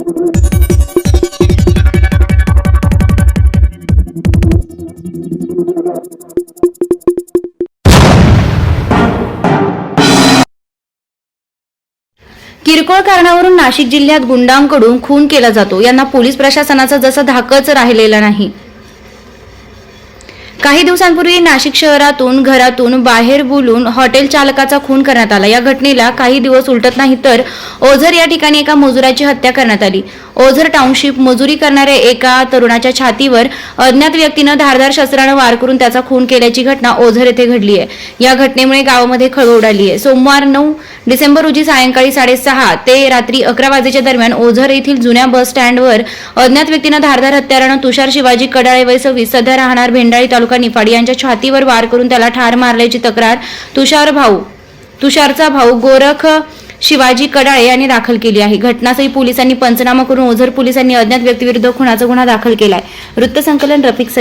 किरकोळ कारणावरून नाशिक जिल्ह्यात गुंडांकडून खून केला जातो. यांना पोलीस प्रशासनाचा जसा धाकच राहिलेला नाही. काही दिवसांपूर्वी नाशिक शहरातून घरातून बाहेर बोलून हॉटेल चालकाचा खून करण्यात आला. या घटनेला काही दिवस उलटत नाही तर ओझर या ठिकाणी एका मजुराची हत्या करण्यात आली. ओझर टाउनशिप मजुरी करणाऱ्या एका तरुणाच्या छातीवर अज्ञात व्यक्तीनं धारदार शस्त्रानं वार करून त्याचा खून केल्याची घटना ओझर येथे घडली आहे. या घटनेमुळे गावामध्ये खळबळ उडाली आहे. सोमवार 9 डिसेंबर रोजी सायंकाळी 6:30 ते रात्री 11 वाजेच्या दरम्यान ओझर येथील जुन्या बस स्टँडवर अज्ञात व्यक्तीनं धारदार हत्यारानं तुषार शिवाजी कडाळे वय 26 सध्या राहणार भेंडाळी तालुका निफाड यांच्या छातीवर वार करून त्याला ठार मारल्याची तक्रार तुषारचा भाऊ गोरख शिवाजी कडाळे यांनी दाखल केली आहे. घटनास्थळी पोलिसांनी पंचनामा करून ओझर पोलिसांनी अज्ञात व्यक्तीविरुद्ध खुनाचा गुन्हा दाखल केलाय. वृत्तसंकलन रफिक सईद.